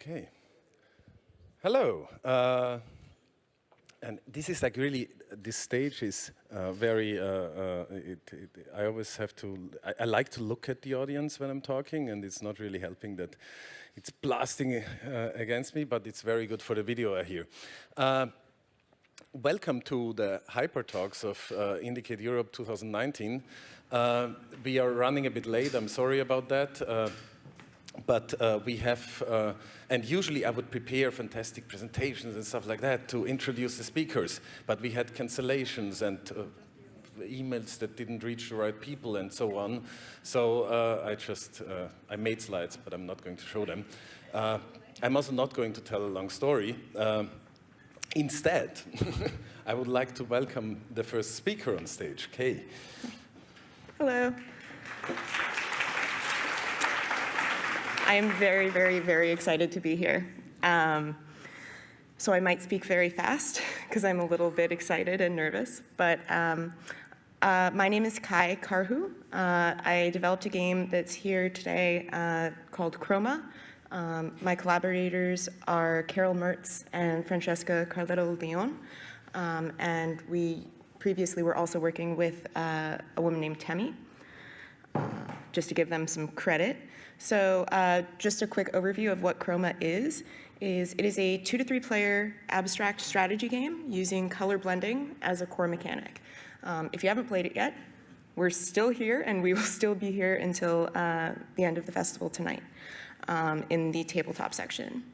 Okay. Hello. And this is like really, this stage is very, I always have to, I like to look at the audience when I'm talking, and it's not really helping that it's blasting against me, but it's very good for the video, I hear. Welcome to the HYPERTALKS of IndieCade Europe 2019. We are running a bit late, I'm sorry about that. But we have, and usually I would prepare fantastic presentations and stuff like that to introduce the speakers, but we had cancellations and emails that didn't reach the right people and so on. So I made slides, but I'm not going to show them. I'm also not going to tell a long story. Instead, I would like to welcome the first speaker on stage, Kay. Hello. I am very, very, very excited to be here. So I might speak very fast because I'm a little bit excited and nervous. But my name is Karhu. I developed a game that's here today called Kroma. My collaborators are Carol Mertz and Francesca Carletto-Leon. And we previously were also working with a woman named Temi, just to give them some credit. So just a quick overview of what Kroma is it is a 2 to 3 player abstract strategy game using color blending as a core mechanic. If you haven't played it yet, we're still here, and we will still be here until the end of the festival tonight in the tabletop section.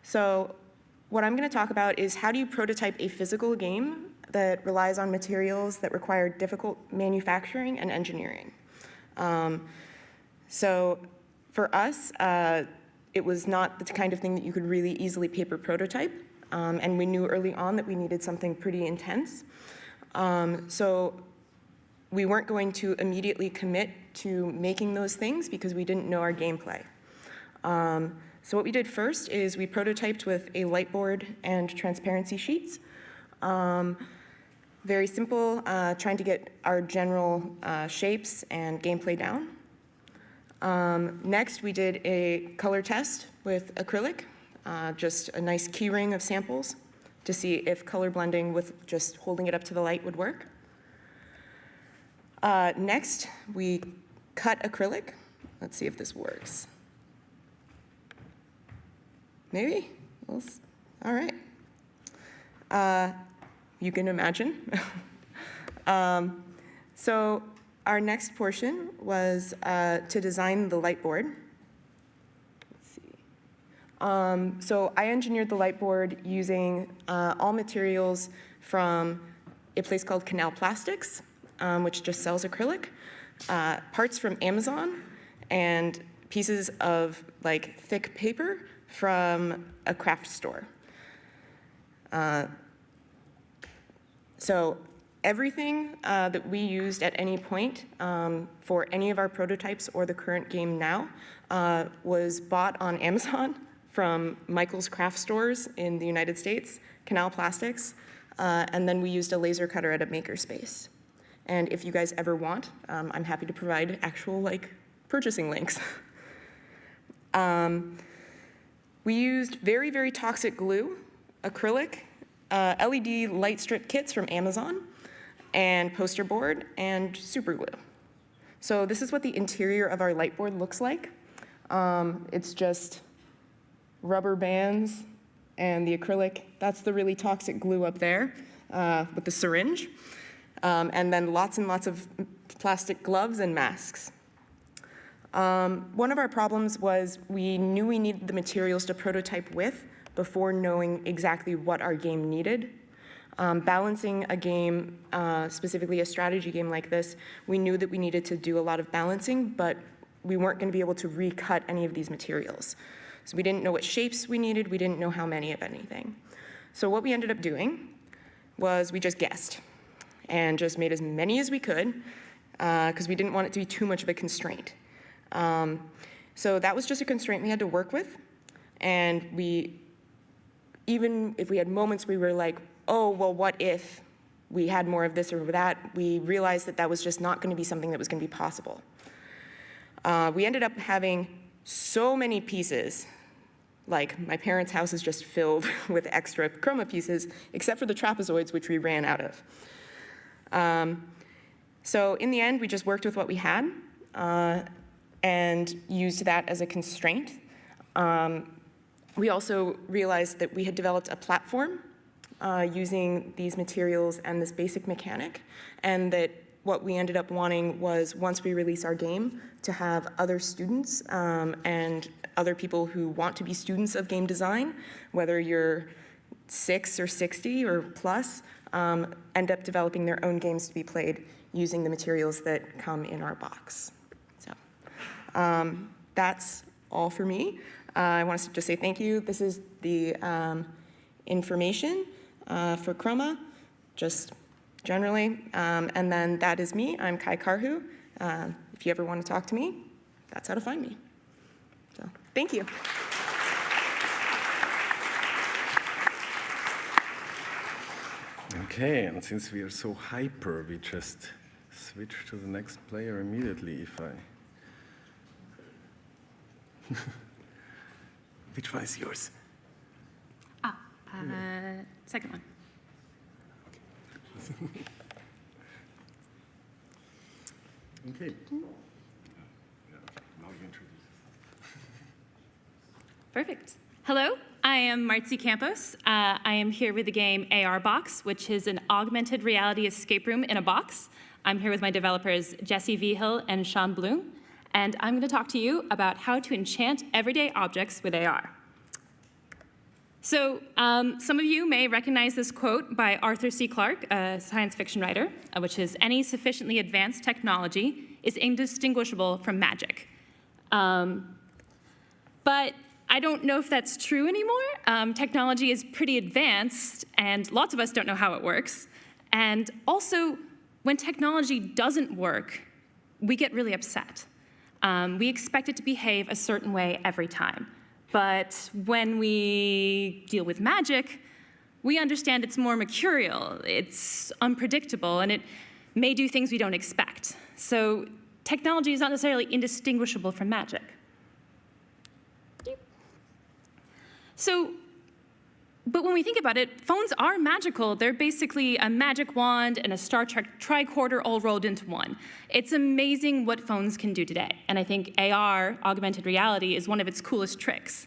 So what I'm going to talk about is how do you prototype a physical game that relies on materials that require difficult manufacturing and engineering. So for us, it was not the kind of thing that you could really easily paper prototype. And we knew early on that we needed something pretty intense. So we weren't going to immediately commit to making those things because we didn't know our gameplay. So what we did first is we prototyped with a lightboard and transparency sheets. Very simple, trying to get our general shapes and gameplay down. Next, we did a color test with acrylic, just a nice key ring of samples to see if color blending with just holding it up to the light would work. Next, we cut acrylic. Let's see if this works. Maybe? All right. You can imagine. So our next portion was to design the lightboard. Let's see. So I engineered the lightboard using all materials from a place called Canal Plastics, which just sells acrylic, parts from Amazon, and pieces of like thick paper from a craft store. So everything that we used at any point for any of our prototypes or the current game now was bought on Amazon from Michael's craft stores in the United States, Canal Plastics, and then we used a laser cutter at a makerspace. And if you guys ever want, I'm happy to provide actual purchasing links. We used very, very toxic glue, acrylic, LED light strip kits from Amazon, and poster board, and super glue. So this is what the interior of our lightboard looks like. It's just rubber bands and the acrylic. That's the really toxic glue up there with the syringe. And then lots and lots of plastic gloves and masks. One of our problems was we knew we needed the materials to prototype with before knowing exactly what our game needed. Balancing a game, specifically a strategy game like this, we knew that we needed to do a lot of balancing, but we weren't going to be able to recut any of these materials. So we didn't know what shapes we needed, we didn't know how many of anything. So what we ended up doing was we just guessed and just made as many as we could because we didn't want it to be too much of a constraint. So that was just a constraint we had to work with, and even if we had moments we were like, oh, well, what if we had more of this or that, we realized that that was just not going to be something that was going to be possible. We ended up having so many pieces Like, my parents' house is just filled with extra Kroma pieces, except for the trapezoids, which we ran out of. So in the end, we just worked with what we had and used that as a constraint. We also realized that we had developed a platform using these materials and this basic mechanic, and that what we ended up wanting was, once we release our game, to have other students and other people who want to be students of game design, whether you're 6 or 60 or plus, end up developing their own games to be played using the materials that come in our box. So that's all for me. I want to just say thank you. This is the information for Kroma, just generally. And then that is me. I'm Kai Karhu. If you ever want to talk to me, that's how to find me. So thank you. Okay, and since we are so hyper, we just switch to the next player immediately, if I... Which one is yours? Second one. Okay. Now you introduce. Perfect. Hello, I am Martzi Campos. I am here with the game AR Box, which is an augmented reality escape room in a box. I'm here with my developers, Jesse Vigil and Sean Bloom, and I'm going to talk to you about how to enchant everyday objects with AR. So some of you may recognize this quote by Arthur C. Clarke, a science fiction writer, which is, "Any sufficiently advanced technology is indistinguishable from magic." But I don't know if that's true anymore. Technology is pretty advanced, and lots of us don't know how it works. And also, when technology doesn't work, we get really upset. We expect it to behave a certain way every time. But when we deal with magic, we understand it's more mercurial, it's unpredictable, and it may do things we don't expect. So technology is not necessarily indistinguishable from magic. But when we think about it, phones are magical. They're basically a magic wand and a Star Trek tricorder all rolled into one. It's amazing what phones can do today. And I think AR, augmented reality, is one of its coolest tricks.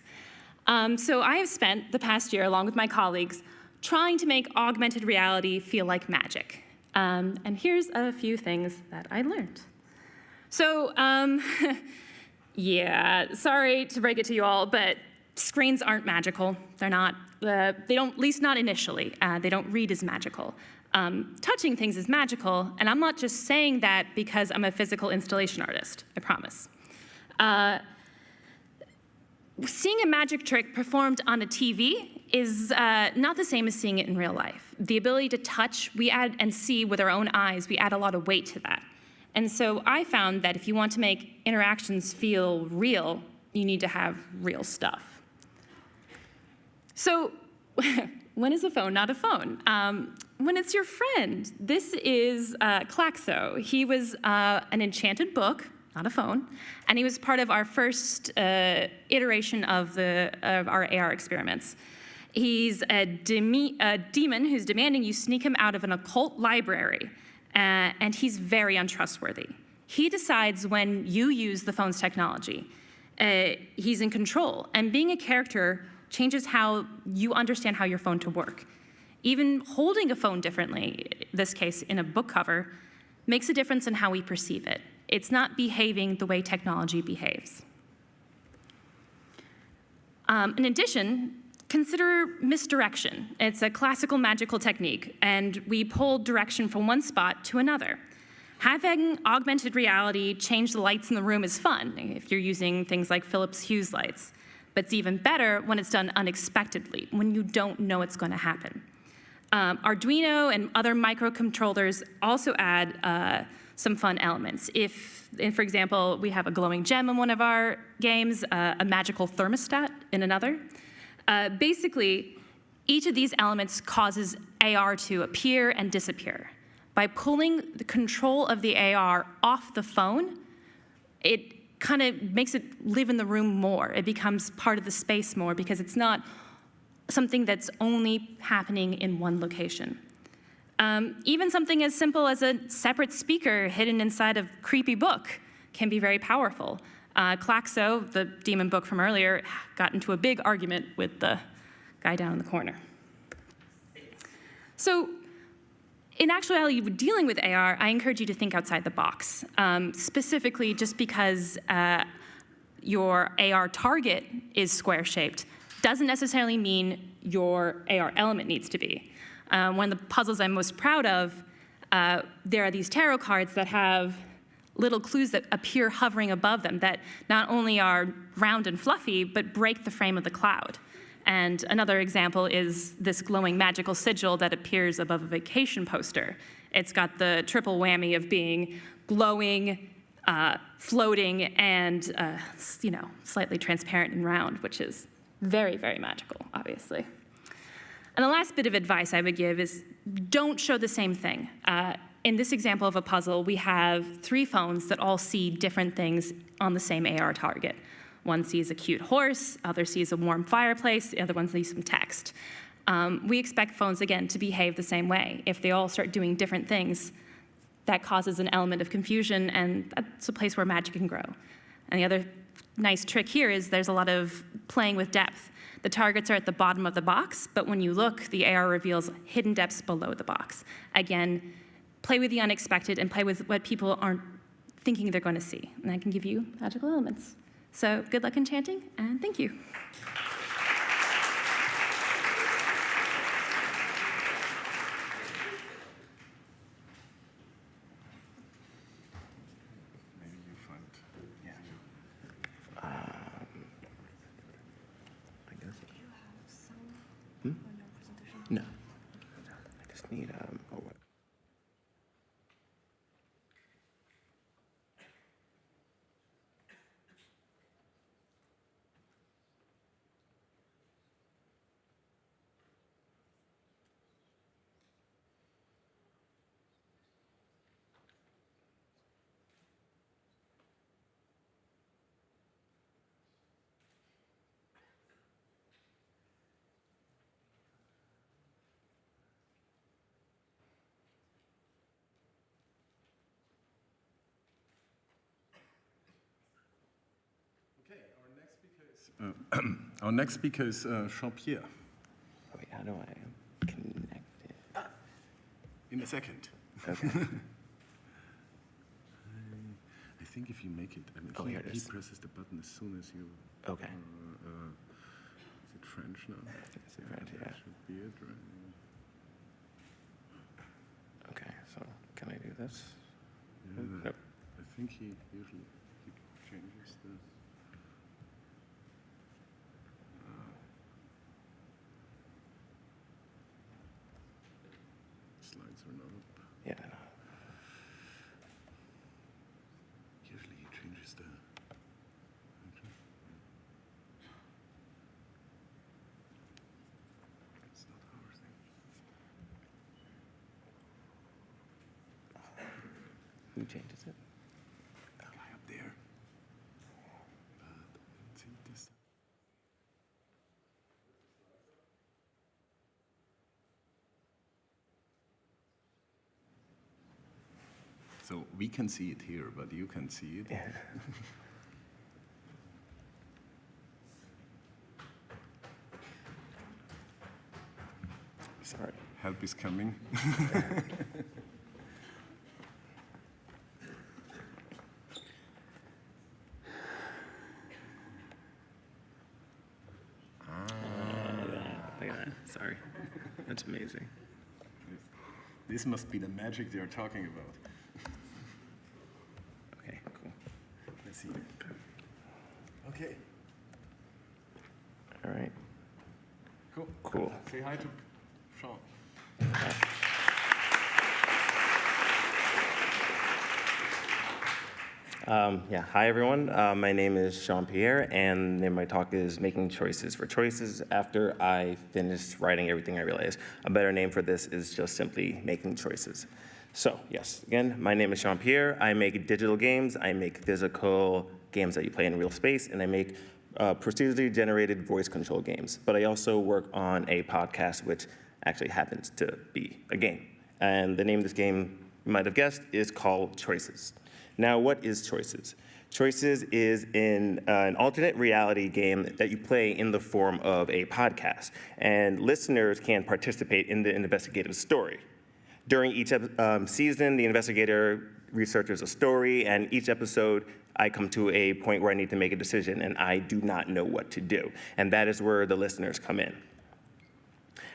So I have spent the past year, along with my colleagues, trying to make augmented reality feel like magic. And here's a few things that I learned. So, yeah, sorry to break it to you all, but screens aren't magical. They're not. They don't, at least not initially. They don't read as magical. Touching things is magical, and I'm not just saying that because I'm a physical installation artist, I promise. Seeing a magic trick performed on a TV is not the same as seeing it in real life. The ability to touch, we add, and see with our own eyes, we add a lot of weight to that. And so I found that if you want to make interactions feel real, you need to have real stuff. So when is a phone not a phone? When it's your friend. This is Klaxo. He was an enchanted book, not a phone, and he was part of our first iteration of our AR experiments. He's a demon who's demanding you sneak him out of an occult library, and he's very untrustworthy. He decides when you use the phone's technology. He's in control, and being a character changes how you understand how your phone to work. Even holding a phone differently, this case in a book cover, makes a difference in how we perceive it. It's not behaving the way technology behaves. In addition, consider misdirection. It's a classical magical technique, and we pull direction from one spot to another. Having augmented reality change the lights in the room is fun if you're using things like Philips Hues lights. But it's even better when it's done unexpectedly, when you don't know it's going to happen. Arduino and other microcontrollers also add some fun elements. For example, we have a glowing gem in one of our games, a magical thermostat in another. Basically, each of these elements causes AR to appear and disappear. By pulling the control of the AR off the phone, it kind of makes it live in the room more. It becomes part of the space more because it's not something that's only happening in one location. Even something as simple as a separate speaker hidden inside a creepy book can be very powerful. Klaxo, the demon book from earlier, got into a big argument with the guy down in the corner. So in actuality, dealing with AR, I encourage you to think outside the box. Specifically, just because your AR target is square-shaped doesn't necessarily mean your AR element needs to be. One of the puzzles I'm most proud of, there are these tarot cards that have little clues that appear hovering above them that not only are round and fluffy, but break the frame of the cloud. And another example is this glowing magical sigil that appears above a vacation poster. It's got the triple whammy of being glowing, floating, and slightly transparent and round, which is very, very magical, obviously. And the last bit of advice I would give is don't show the same thing. In this example of a puzzle, we have 3 phones that all see different things on the same AR target. One sees a cute horse, other sees a warm fireplace, the other one sees some text. We expect phones, again, to behave the same way. If they all start doing different things, that causes an element of confusion, and that's a place where magic can grow. And the other nice trick here is there's a lot of playing with depth. The targets are at the bottom of the box, but when you look, the AR reveals hidden depths below the box. Again, play with the unexpected and play with what people aren't thinking they're going to see, and that can give you magical elements. So good luck enchanting, and thank you. Maybe you find, I guess. Do you have sound on your presentation? No. I just need oh, what? our next speaker is Jean-Pierre. Wait, how do I connect it? In a second. Okay. I think if you make it, I mean, Oh, here it he is. presses the button as soon as you. Okay. Is it French now? Is it French? Yeah. That should be it, right? Okay, so can I do this? Yeah, Nope. I think he usually changes the. Slides are not up. Yeah, I know. Usually he changes the. It's not our thing. Who changes it? That guy up there. See this. So we can see it here, but you can see it. Yeah. Sorry. Help is coming. Look at that. Sorry. That's amazing. This must be the magic they are talking about. Okay, cool. Let's see. Okay, All right. cool. Cool. Say hi to Sean. Yeah, hi everyone. My name is Jean-Pierre, and my talk is Making Choices. For choices, after I finished writing everything, I realized a better name for this is just simply Making Choices. So, yes, again, my name is Jean-Pierre. I make digital games. I make physical games that you play in real space, and I make procedurally generated voice control games. But I also work on a podcast, which actually happens to be a game. And the name of this game, you might have guessed, is called Choices. Now, what is Choices? Choices is an alternate reality game that you play in the form of a podcast, and listeners can participate in the investigative story. During each season, the investigator researches a story, and each episode, I come to a point where I need to make a decision, and I do not know what to do, and that is where the listeners come in.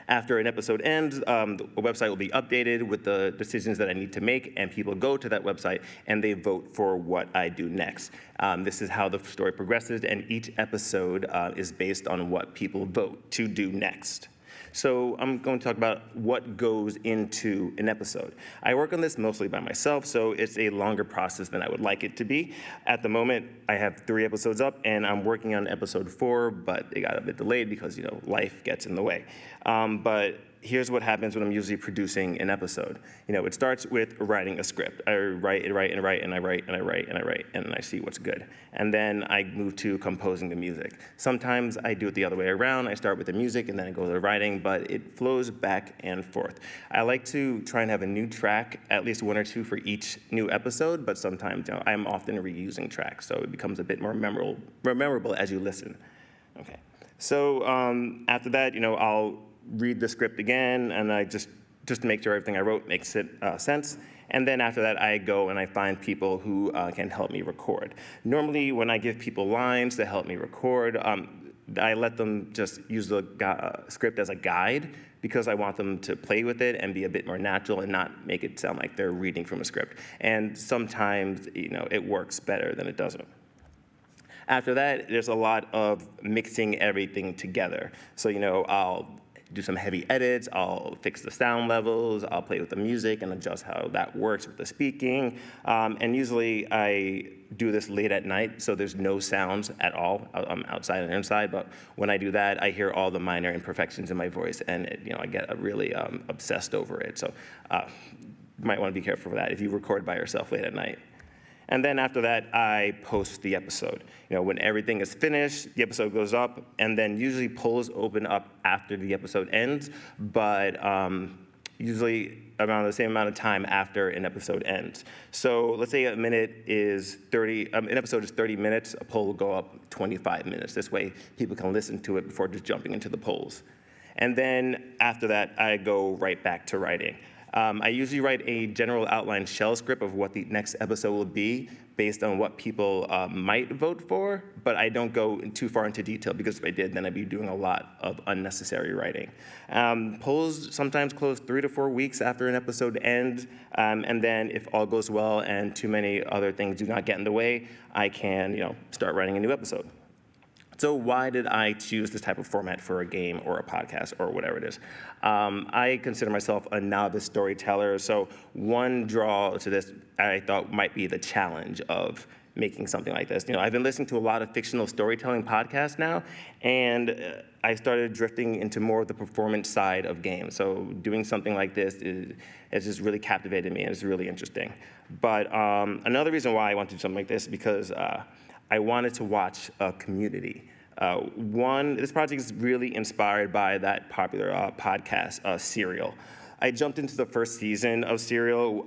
After an episode ends, the website will be updated with the decisions that I need to make, and people go to that website and they vote for what I do next. This is how the story progresses, and each episode is based on what people vote to do next. So I'm going to talk about what goes into an episode. I work on this mostly by myself, so it's a longer process than I would like it to be. At the moment, I have 3 episodes up, and I'm working on episode 4, but it got a bit delayed because, life gets in the way. But here's what happens when I'm usually producing an episode. It starts with writing a script. I write and write and write and I write and I write and I write and I see what's good. And then I move to composing the music. Sometimes I do it the other way around. I start with the music and then I go to the writing, but it flows back and forth. I like to try and have a new track, at least 1 or 2 for each new episode, but sometimes I'm often reusing tracks, so it becomes a bit more memorable as you listen. Okay. So after that, I'll read the script again, and I just to make sure everything I wrote makes sense. And then after that, I go and I find people who can help me record. Normally, when I give people lines to help me record, I let them just use the script as a guide because I want them to play with it and be a bit more natural and not make it sound like they're reading from a script. And sometimes, it works better than it doesn't. After that, there's a lot of mixing everything together. So, I'll do some heavy edits, I'll fix the sound levels, I'll play with the music and adjust how that works with the speaking. And usually I do this late at night, so there's no sounds at all. I'm outside and inside, but when I do that, I hear all the minor imperfections in my voice, and I get really obsessed over it. So you might want to be careful for that if you record by yourself late at night. And then after that, I post the episode. When everything is finished, the episode goes up, and then usually polls open up after the episode ends, but usually around the same amount of time after an episode ends. So let's say an episode is 30 minutes, a poll will go up 25 minutes. This way, people can listen to it before just jumping into the polls. And then after that, I go right back to writing. I usually write a general outline shell script of what the next episode will be based on what people might vote for, but I don't go too far into detail because if I did, then I'd be doing a lot of unnecessary writing. Polls sometimes close 3 to 4 weeks after an episode ends, and then if all goes well and too many other things do not get in the way, I can start writing a new episode. So why did I choose this type of format for a game or a podcast or whatever it is? I consider myself a novice storyteller, so one draw to this I thought might be the challenge of making something like this. I've been listening to a lot of fictional storytelling podcasts now, and I started drifting into more of the performance side of games. So doing something like this has just really captivated me, and it's really interesting. But another reason why I want to do something like this is because I wanted to watch a community. This project is really inspired by that popular podcast, Serial. I jumped into the first season of Serial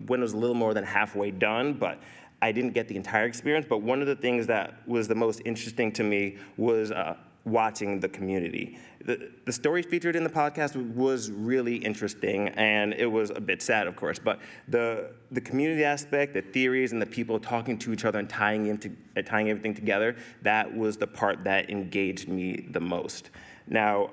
when it was a little more than halfway done, but I didn't get the entire experience. But one of the things that was the most interesting to me was watching the community. The story featured in the podcast was really interesting, and it was a bit sad, of course, but the community aspect, the theories, and the people talking to each other and tying everything together, that was the part that engaged me the most. Now,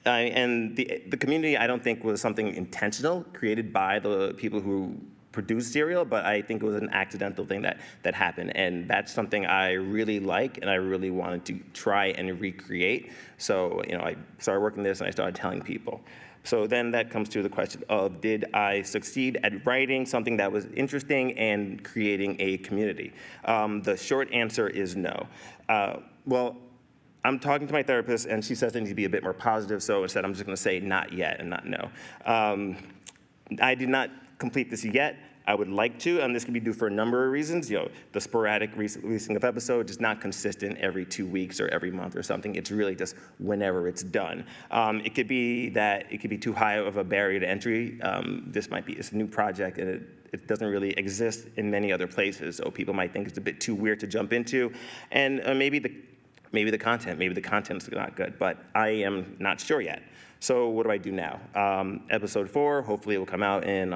and the community, I don't think was something intentional, created by the people who produced Serial, but I think it was an accidental thing that happened, and that's something I really like, and I really wanted to try and recreate. So, I started working this, and I started telling people. So then that comes to the question of, did I succeed at writing something that was interesting and creating a community? The short answer is no. Well, I'm talking to my therapist, and she says I need to be a bit more positive, so instead I'm just going to say not yet and not no. I did not complete this yet. I would like to, and this can be due for a number of reasons. The sporadic releasing of episodes is not consistent every 2 weeks or every month or something. It's really just whenever it's done. It could be that it could be too high of a barrier to entry. It's a new project, and it doesn't really exist in many other places, so people might think it's a bit too weird to jump into. And maybe the content's not good, but I am not sure yet. So what do I do now? Episode 4, hopefully it will come out in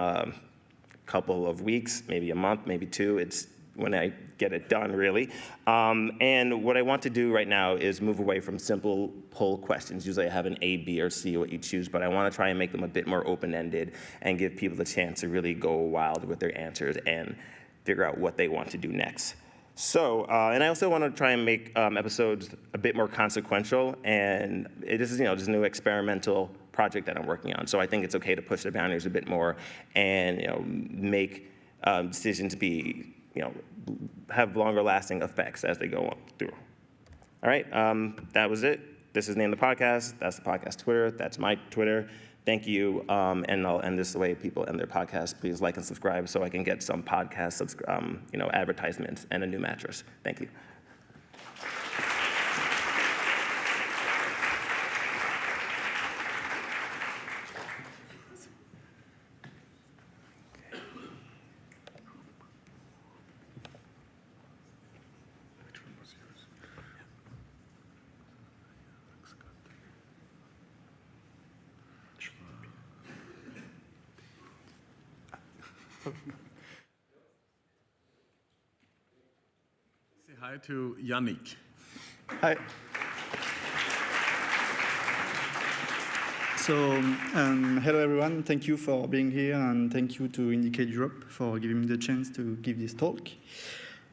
couple of weeks, maybe a month, maybe 2. It's when I get it done, really. And what I want to do right now is move away from simple poll questions. Usually I have an A, B, or C, what you choose, but I want to try and make them a bit more open-ended and give people the chance to really go wild with their answers and figure out what they want to do next. So, and I also want to try and make episodes a bit more consequential, and this is, just a new experimental project that I'm working on. So I think it's okay to push the boundaries a bit more and, make decisions be, have longer lasting effects as they go on through. All right, that was it. This is the name of the podcast. That's the podcast Twitter. That's my Twitter. Thank you, and I'll end this the way people end their podcasts. Please like and subscribe so I can get some podcast, advertisements and a new mattress. Thank you. Say hi to Yannick. Hi. So, hello everyone. Thank you for being here, and thank you to IndieCade Europe for giving me the chance to give this talk.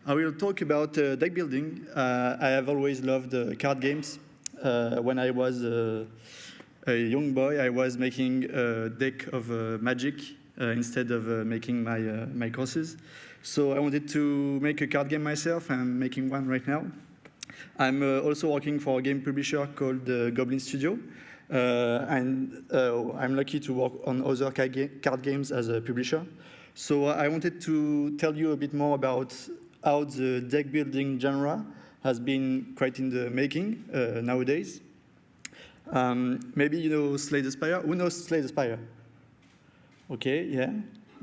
I will talk about deck building. I have always loved card games. When I was a young boy, I was making a deck of Magic instead of making my courses. So I wanted to make a card game myself. I'm making one right now. I'm also working for a game publisher called Goblin Studio. And I'm lucky to work on other card games as a publisher. So I wanted to tell you a bit more about how the deck building genre has been quite in the making nowadays. Maybe you know Slay the Spire. Who knows Slay the Spire? Okay, yeah,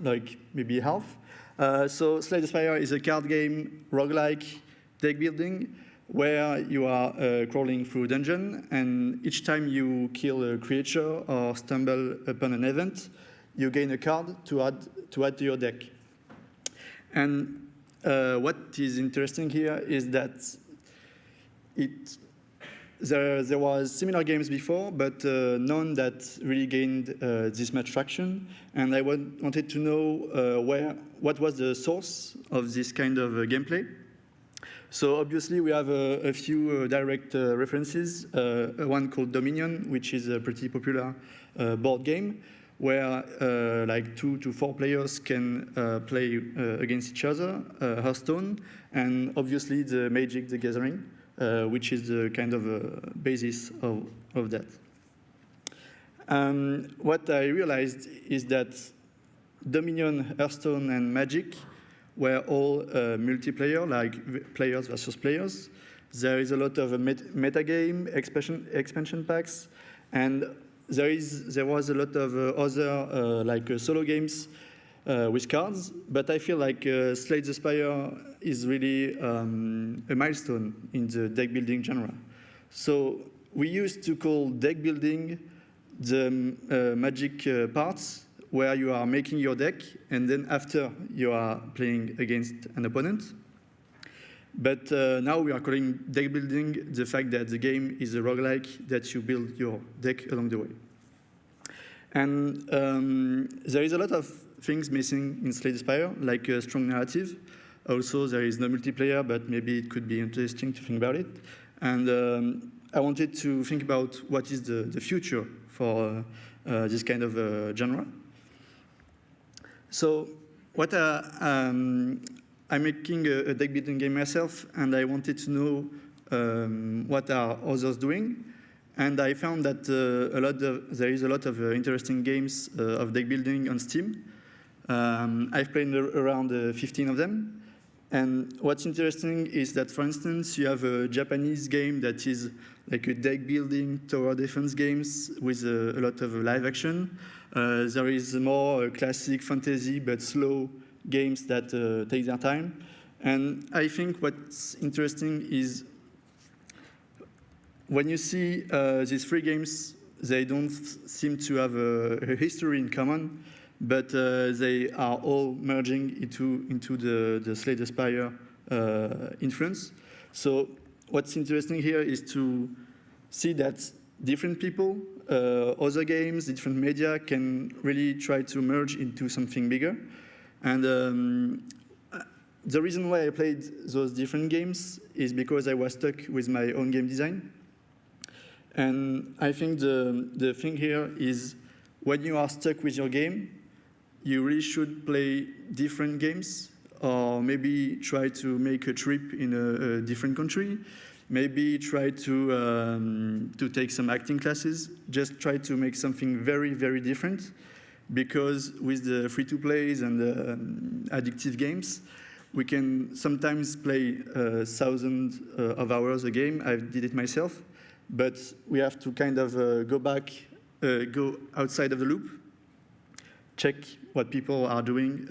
like maybe half. So Slay the Spire is a card game, roguelike deck building, where you are crawling through a dungeon, and each time you kill a creature or stumble upon an event, you gain a card to add to your deck. And what is interesting here is that there was similar games before, but none that really gained this much traction. And I wanted to know what was the source of this kind of gameplay. So obviously we have a few direct references. One called Dominion, which is a pretty popular board game, where like 2 to 4 players can play against each other. Hearthstone, and obviously the Magic the Gathering, which is the kind of basis of that. What I realized is that Dominion, Hearthstone, and Magic were all multiplayer, like players versus players. There is a lot of metagame, expansion packs, and there was a lot of other like solo games with cards. But I feel like Slay the Spire is really a milestone in the deck building genre. So we used to call deck building the Magic parts, where you are making your deck, and then after you are playing against an opponent. But now we are calling deck building the fact that the game is a roguelike, that you build your deck along the way. And there is a lot of things missing in Slay the Spire, like a strong narrative. Also, there is no multiplayer, but maybe it could be interesting to think about it. And I wanted to think about what is the future for this kind of genre. So I'm making a deck building game myself, and I wanted to know what are others doing. And I found that there is a lot of interesting games of deck building on Steam. I've played around 15 of them. And what's interesting is that, for instance, you have a Japanese game that is like a deck building tower defense games with a lot of live action. There is more classic fantasy but slow games that take their time. And I think what's interesting is when you see these three games, they don't seem to have a history in common, but they are all merging into the Slay the Spire influence. So what's interesting here is to see that different people, other games, different media can really try to merge into something bigger. And the reason why I played those different games is because I was stuck with my own game design. And I think the thing here is when you are stuck with your game, you really should play different games, or maybe try to make a trip in a different country, maybe try to take some acting classes, just try to make something very, very different, because with the free-to-plays and the addictive games, we can sometimes play thousands of hours a game. I did it myself, but we have to kind of go outside of the loop, check what people are doing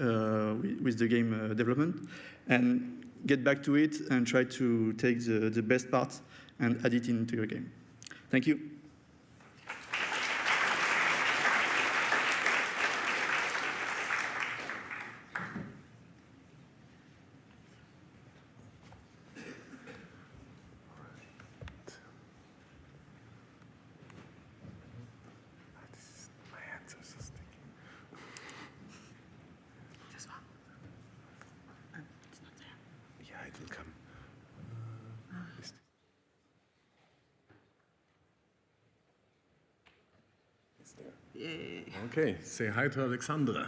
with the game development, and get back to it and try to take the best part and add it into your game. Thank you. Okay, say hi to Alexandra.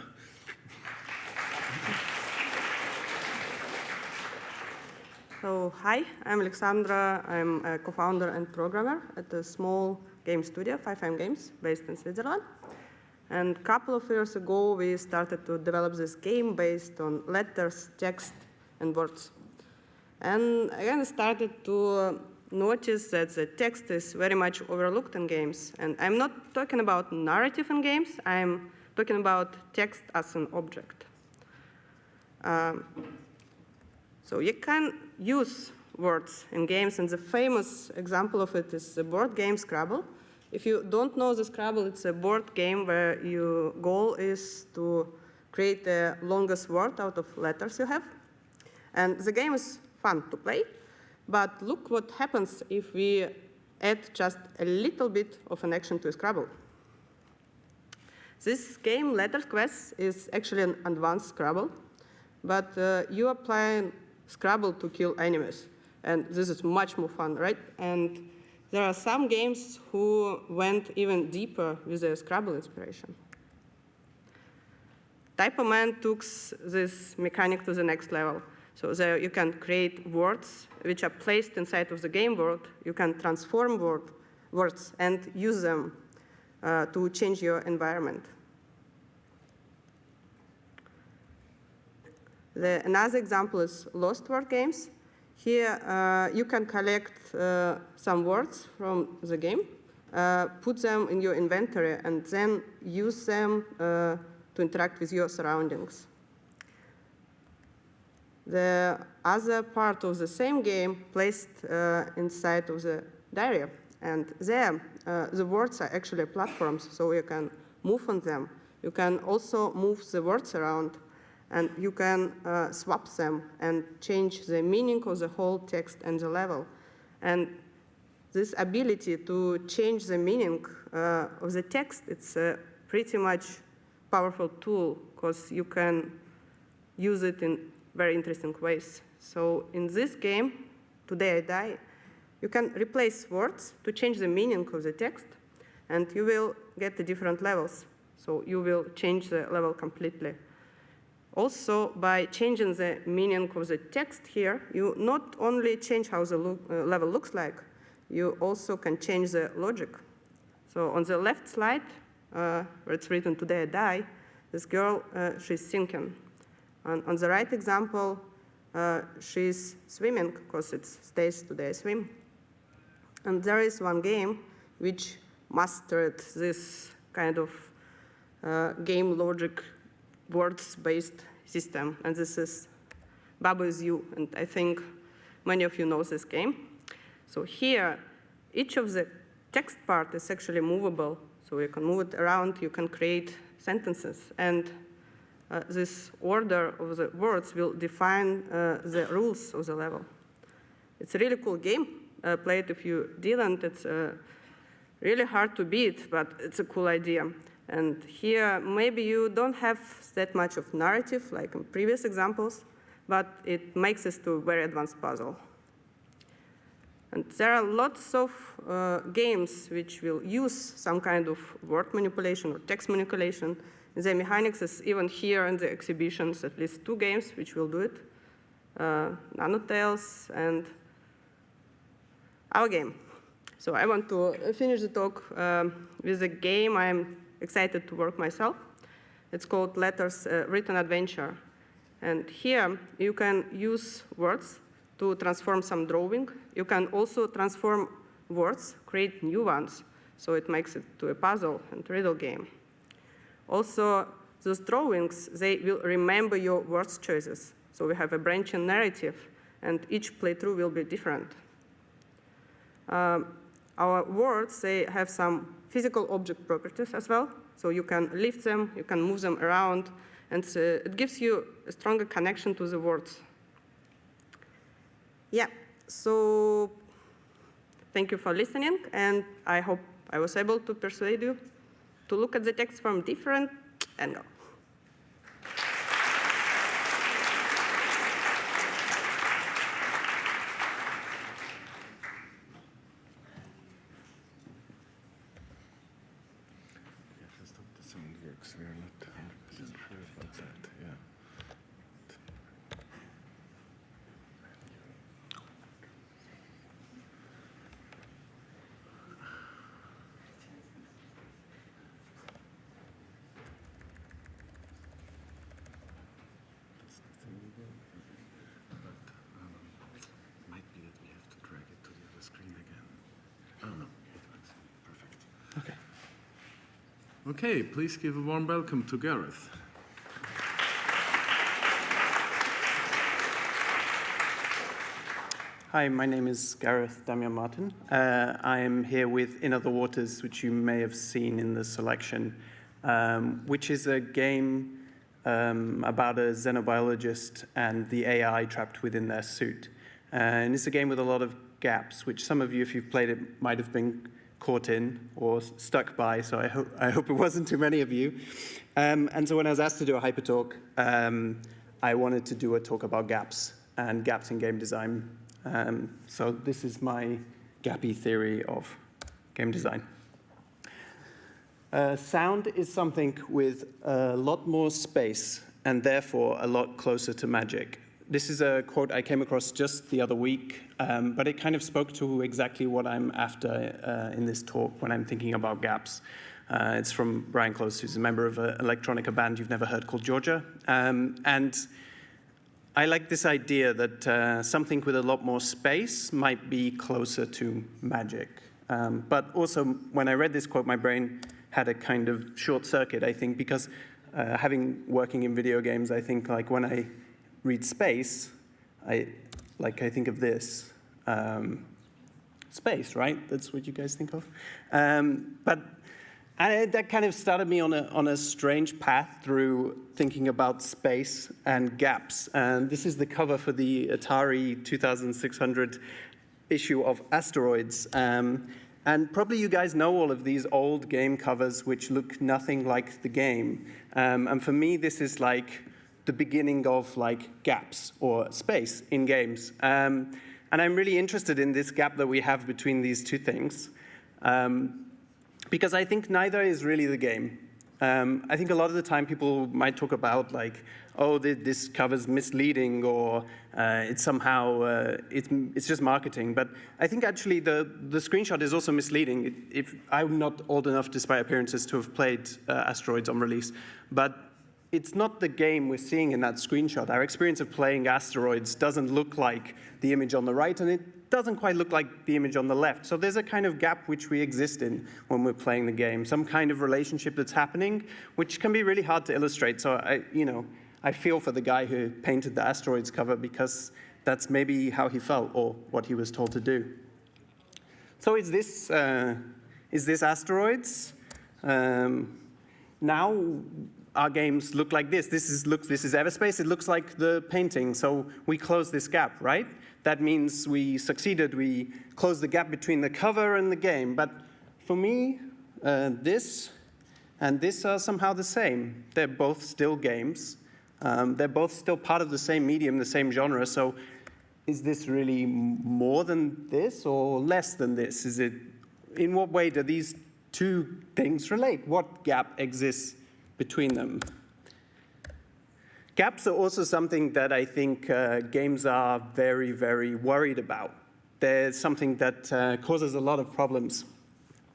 So, hi, I'm Alexandra. I'm a co-founder and programmer at a small game studio, 5M Games, based in Switzerland. And a couple of years ago, we started to develop this game based on letters, text, and words. And I started to notice that the text is very much overlooked in games. And I'm not talking about narrative in games, I'm talking about text as an object. So you can use words in games, and the famous example of it is the board game Scrabble. If you don't know the Scrabble, it's a board game where your goal is to create the longest word out of letters you have. And the game is fun to play. But look what happens if we add just a little bit of an action to Scrabble. This game, Letter Quest, is actually an advanced Scrabble, but you apply Scrabble to kill enemies. And this is much more fun, right? And there are some games who went even deeper with the Scrabble inspiration. Typoman took this mechanic to the next level. So there you can create words which are placed inside of the game world. You can transform words and use them to change your environment. Another example is Lost Word games. Here you can collect some words from the game, put them in your inventory, and then use them to interact with your surroundings. The other part of the same game placed inside of the diary. And there, the words are actually platforms, so you can move on them. You can also move the words around, and you can swap them and change the meaning of the whole text and the level. And this ability to change the meaning of the text, it's a pretty much powerful tool, because you can use it in very interesting ways. So in this game, Today I Die, you can replace words to change the meaning of the text, and you will get the different levels. So you will change the level completely. Also, by changing the meaning of the text here, you not only change how the level looks like, you also can change the logic. So on the left slide, where it's written Today I Die, This girl, she's sinking. On the right example, she's swimming because it's Stays Today Swim. And there is one game which mastered this kind of game logic words-based system, and this is Baba Is You, and I think many of you know this game. So here, each of the text part is actually movable, so you can move it around, you can create sentences, and this order of the words will define the rules of the level. It's a really cool game. Play it if you didn't. It's really hard to beat, but it's a cool idea. And here, maybe you don't have that much of narrative like in previous examples, but it makes this to a very advanced puzzle. And there are lots of games which will use some kind of word manipulation or text manipulation. The mechanics is even here in the exhibitions, at least 2 games which will do it. Nanotales and our game. So I want to finish the talk with a game I'm excited to work myself. It's called Letters Written Adventure. And here you can use words to transform some drawing. You can also transform words, create new ones. So it makes it to a puzzle and riddle game. Also, those drawings, they will remember your words choices. So we have a branching narrative, and each playthrough will be different. Our words, they have some physical object properties as well. So you can lift them, you can move them around, and it gives you a stronger connection to the words. Yeah, so thank you for listening, and I hope I was able to persuade you to look at the text from different angle. Okay, please give a warm welcome to Gareth. Hi, my name is Gareth Damian Martin. I am here with In Other Waters, which you may have seen in the selection, which is a game about a xenobiologist and the AI trapped within their suit. And it's a game with a lot of gaps, which some of you, if you've played it, might have been caught in or stuck by, so I hope it wasn't too many of you. And so when I was asked to do a HYPERTALK, I wanted to do a talk about gaps and gaps in game design. So this is my gappy theory of game design. Sound is something with a lot more space and therefore a lot closer to magic. This is a quote I came across just the other week, but it kind of spoke to exactly what I'm after in this talk when I'm thinking about gaps. It's from Brian Close, who's a member of an electronica band you've never heard called Georgia. And I like this idea that something with a lot more space might be closer to magic. But also, when I read this quote, my brain had a kind of short circuit, I think, because working in video games, I think like when I read space, I think of this. Space, right? That's what you guys think of. But that kind of started me on a strange path through thinking about space and gaps. And this is the cover for the Atari 2600 issue of Asteroids. And probably you guys know all of these old game covers which look nothing like the game. And for me, this is like the beginning of like gaps or space in games. And I'm really interested in this gap that we have between these two things, because I think neither is really the game. I think a lot of the time people might talk about like, oh, this cover's misleading, or it's somehow, it's just marketing. But I think actually the screenshot is also misleading. If I'm not old enough, despite appearances, to have played Asteroids on release, but it's not the game we're seeing in that screenshot. Our experience of playing Asteroids doesn't look like the image on the right, and it doesn't quite look like the image on the left. So there's a kind of gap which we exist in when we're playing the game, some kind of relationship that's happening, which can be really hard to illustrate. So I feel for the guy who painted the Asteroids cover, because that's maybe how he felt or what he was told to do. So is this Asteroids? Now our games look like this. This is Everspace. It looks like the painting. So we close this gap, right? That means we succeeded. We closed the gap between the cover and the game. But for me, this and this are somehow the same. They're both still games. They're both still part of the same medium, the same genre. So is this really more than this or less than this? In what way do these two things relate? What gap exists between them? Gaps are also something that I think games are very, very worried about. They're something that causes a lot of problems.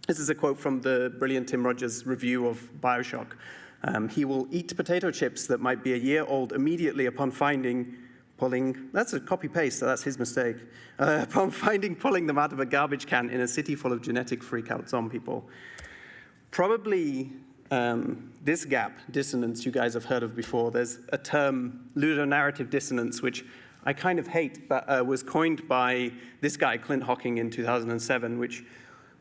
This is a quote from the brilliant Tim Rogers review of BioShock. He will eat potato chips that might be a year old immediately upon pulling, that's a copy-paste, so that's his mistake, upon pulling them out of a garbage can in a city full of genetic freak-out zombie people. Probably this gap, dissonance, you guys have heard of before. There's a term, ludonarrative dissonance, which I kind of hate, but was coined by this guy, Clint Hocking, in 2007, which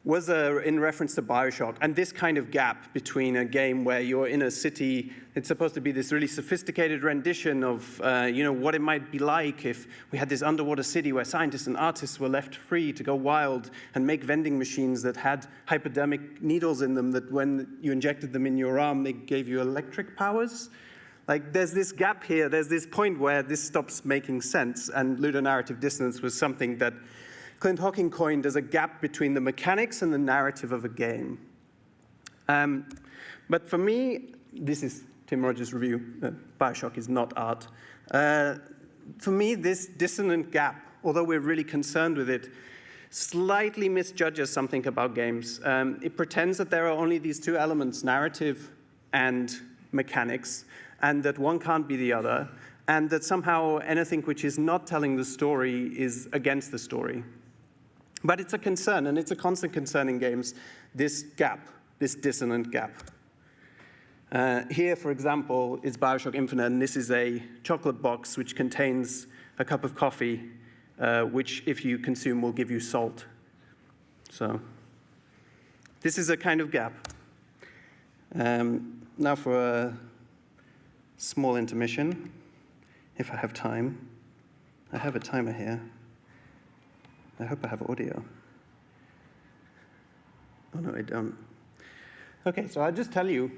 was in reference to BioShock, and this kind of gap between a game where you're in a city, it's supposed to be this really sophisticated rendition of what it might be like if we had this underwater city where scientists and artists were left free to go wild and make vending machines that had hypodermic needles in them that when you injected them in your arm, they gave you electric powers. Like, there's this gap here, there's this point where this stops making sense, and ludonarrative dissonance was something that Clint Hocking coined as a gap between the mechanics and the narrative of a game. But for me, this is Tim Rogers' review. BioShock is not art. For me, this dissonant gap, although we're really concerned with it, slightly misjudges something about games. It pretends that there are only these two elements, narrative and mechanics, and that one can't be the other, and that somehow anything which is not telling the story is against the story. But it's a concern, and it's a constant concern in games, this gap, this dissonant gap. Here, for example, is BioShock Infinite, and this is a chocolate box which contains a cup of coffee, which, if you consume, will give you salt. So this is a kind of gap. Now for a small intermission, if I have time. I have a timer here. I hope I have audio. Oh, no, I don't. OK, so I'll just tell you,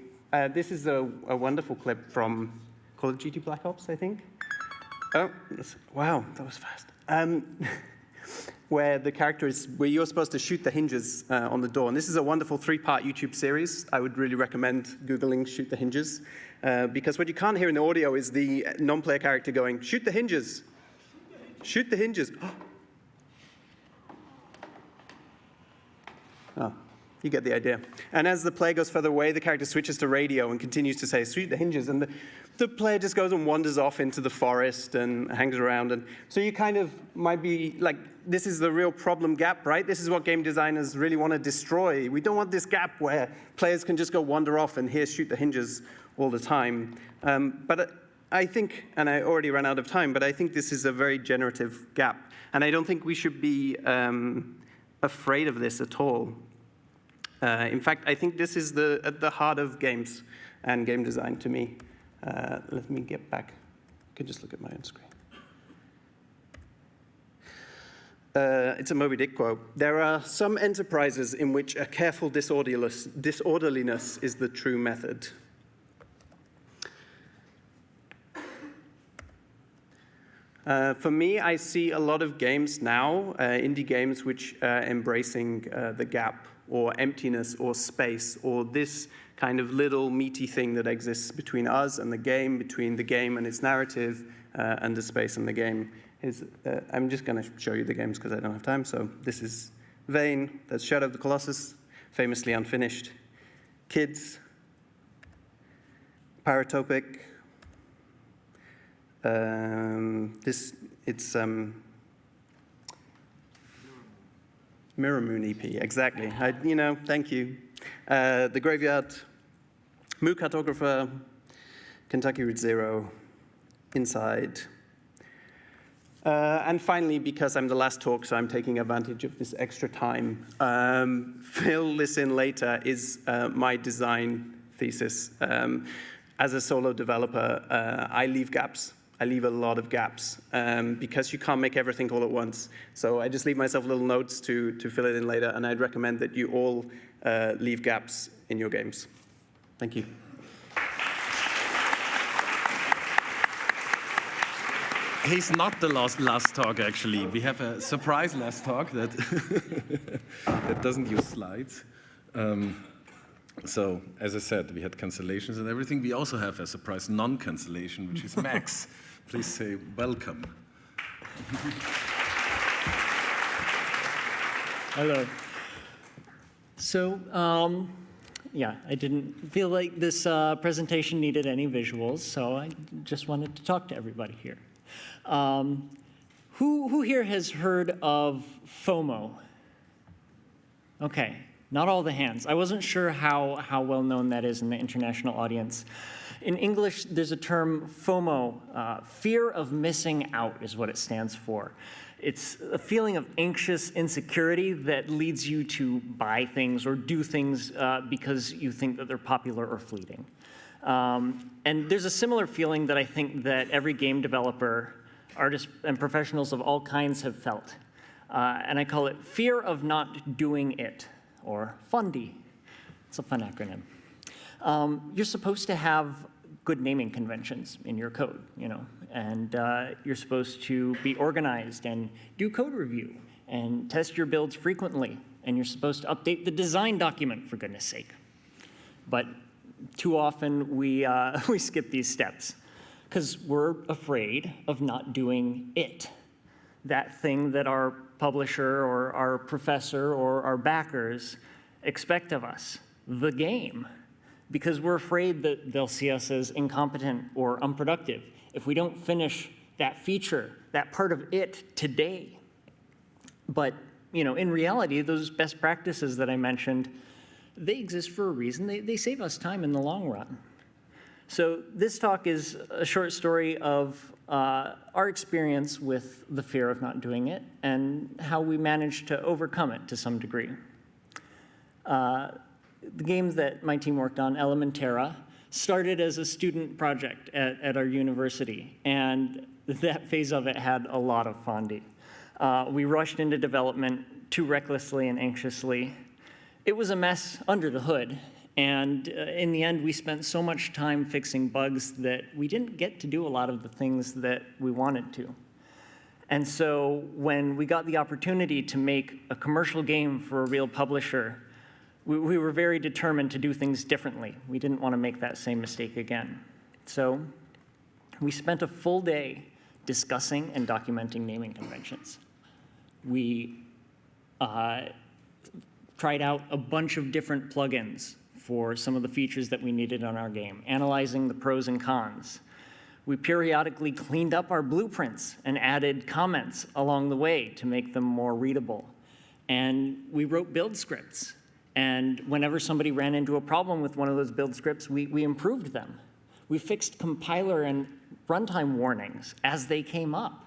this is a wonderful clip from Call of Duty Black Ops, I think. Oh, wow, that was fast. Where you're supposed to shoot the hinges on the door. And this is a wonderful 3-part YouTube series. I would really recommend Googling Shoot the Hinges. Because what you can't hear in the audio is the non-player character going, shoot the hinges. Shoot the hinges. Oh, you get the idea. And as the player goes further away, the character switches to radio and continues to say, shoot the hinges. And the player just goes and wanders off into the forest and hangs around. And so you kind of might be like, this is the real problem gap, right? This is what game designers really want to destroy. We don't want this gap where players can just go wander off and here shoot the hinges all the time. But I think, and I already ran out of time, but I think this is a very generative gap. And I don't think we should be afraid of this at all. In fact, I think this is at the heart of games and game design to me. Let me get back. I can just look at my own screen. It's a Moby Dick quote. There are some enterprises in which a careful disorderliness is the true method. For me, I see a lot of games now, indie games, which are embracing the gap or emptiness or space or this kind of little meaty thing that exists between us and the game, between the game and its narrative, and the space and the game. I'm just going to show you the games because I don't have time. So this is Vane, that's Shadow of the Colossus, famously unfinished. Kids, Paratopic, It's Mirror Moon EP, exactly. Thank you. The Graveyard, Moo Cartographer, Kentucky Route Zero, Inside. And finally, because I'm the last talk, so I'm taking advantage of this extra time, fill this in later is my design thesis. As a solo developer, I leave gaps. I leave a lot of gaps because you can't make everything all at once. So I just leave myself little notes to fill it in later, and I'd recommend that you all leave gaps in your games. Thank you. He's not the last talk, actually. We have a surprise last talk that, that doesn't use slides. So, as I said, we had cancellations and everything. We also have a surprise non-cancellation, which is Max. Please say welcome. Hello. So, yeah, I didn't feel like this presentation needed any visuals, so I just wanted to talk to everybody here. Who here has heard of FOMO? Okay, not all the hands. I wasn't sure how well known that is in the international audience. In English, there's a term FOMO, fear of missing out is what it stands for. It's a feeling of anxious insecurity that leads you to buy things or do things because you think that they're popular or fleeting. And there's a similar feeling that I think that every game developer, artists, and professionals of all kinds have felt. And I call it fear of not doing it, or FUNDY. It's a fun acronym. You're supposed to have good naming conventions in your code, and you're supposed to be organized and do code review and test your builds frequently, and you're supposed to update the design document, for goodness sake. But too often we skip these steps because we're afraid of not doing it, that thing that our publisher or our professor or our backers expect of us, the game, because we're afraid that they'll see us as incompetent or unproductive if we don't finish that feature, that part of it today. But in reality, those best practices that I mentioned, they exist for a reason. They save us time in the long run. So this talk is a short story of our experience with the fear of not doing it and how we managed to overcome it to some degree. The game that my team worked on, Elementara, started as a student project at our university, and that phase of it had a lot of FONDY. We rushed into development too recklessly and anxiously. It was a mess under the hood, and in the end, we spent so much time fixing bugs that we didn't get to do a lot of the things that we wanted to. And so when we got the opportunity to make a commercial game for a real publisher, we were very determined to do things differently. We didn't want to make that same mistake again. So we spent a full day discussing and documenting naming conventions. We tried out a bunch of different plugins for some of the features that we needed on our game, analyzing the pros and cons. We periodically cleaned up our blueprints and added comments along the way to make them more readable. And we wrote build scripts. And whenever somebody ran into a problem with one of those build scripts, we improved them. We fixed compiler and runtime warnings as they came up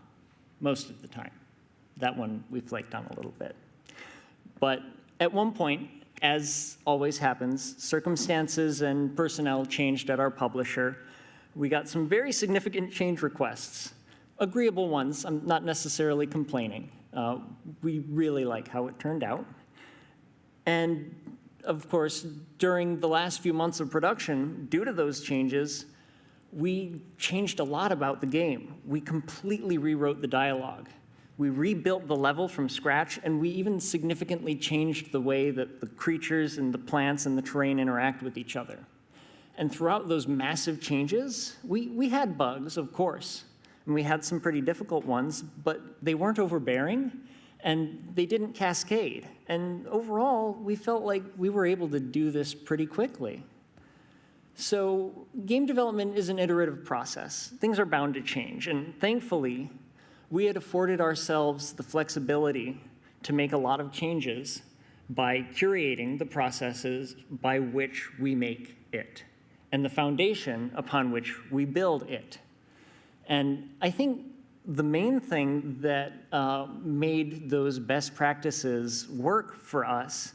most of the time. That one we flaked on a little bit. But at one point, as always happens, circumstances and personnel changed at our publisher. We got some very significant change requests, agreeable ones. I'm not necessarily complaining. We really like how it turned out. And of course, during the last few months of production, due to those changes, we changed a lot about the game. We completely rewrote the dialogue. We rebuilt the level from scratch, and we even significantly changed the way that the creatures and the plants and the terrain interact with each other. And throughout those massive changes, we had bugs, of course, and we had some pretty difficult ones, but they weren't overbearing, and they didn't cascade. And overall, we felt like we were able to do this pretty quickly. So game development is an iterative process. Things are bound to change, and thankfully, we had afforded ourselves the flexibility to make a lot of changes by curating the processes by which we make it and the foundation upon which we build it. And I think the main thing that made those best practices work for us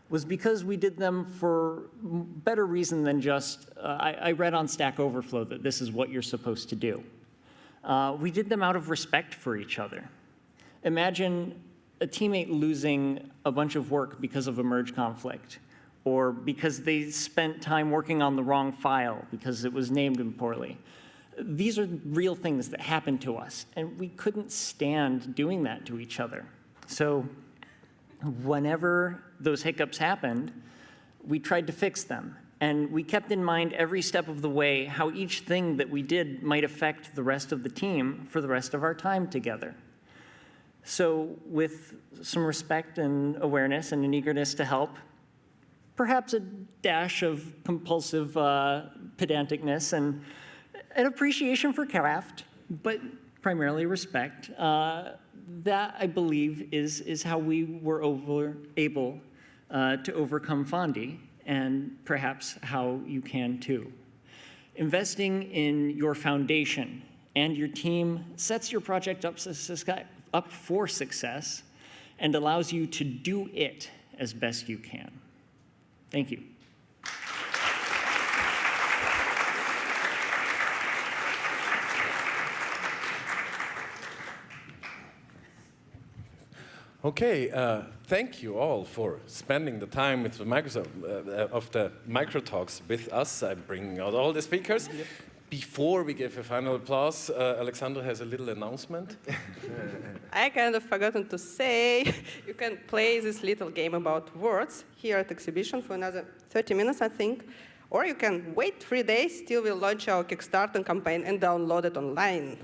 was because we did them for better reason than just, I read on Stack Overflow that this is what you're supposed to do. We did them out of respect for each other. Imagine a teammate losing a bunch of work because of a merge conflict, or because they spent time working on the wrong file because it was named poorly. These are real things that happen to us, and we couldn't stand doing that to each other. So whenever those hiccups happened, we tried to fix them. And we kept in mind every step of the way how each thing that we did might affect the rest of the team for the rest of our time together. So with some respect and awareness and an eagerness to help, perhaps a dash of compulsive pedanticness and an appreciation for craft, but primarily respect, that, I believe, is how we were able to overcome Fondi, and perhaps how you can too. Investing in your foundation and your team sets your project up for success and allows you to do it as best you can. Thank you. Okay, thank you all for spending the time with the of the microtalks with us. I'm bringing out all the speakers. Yep. Before we give a final applause, Alexandra has a little announcement. I kind of forgotten to say, you can play this little game about words here at the exhibition for another 30 minutes, I think. Or you can wait 3 days till we launch our Kickstarter campaign and download it online.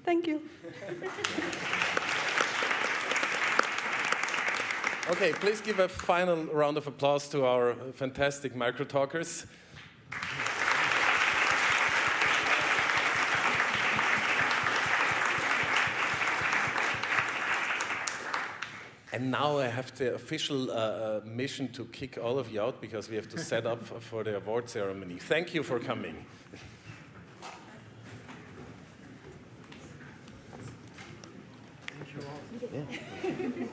Thank you. Okay, please give a final round of applause to our fantastic microtalkers. And now I have the official mission to kick all of you out because we have to set up for the award ceremony. Thank you for coming. Thank you all. Yeah.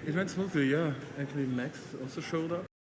It went smoothly, yeah. Actually, Max also showed up.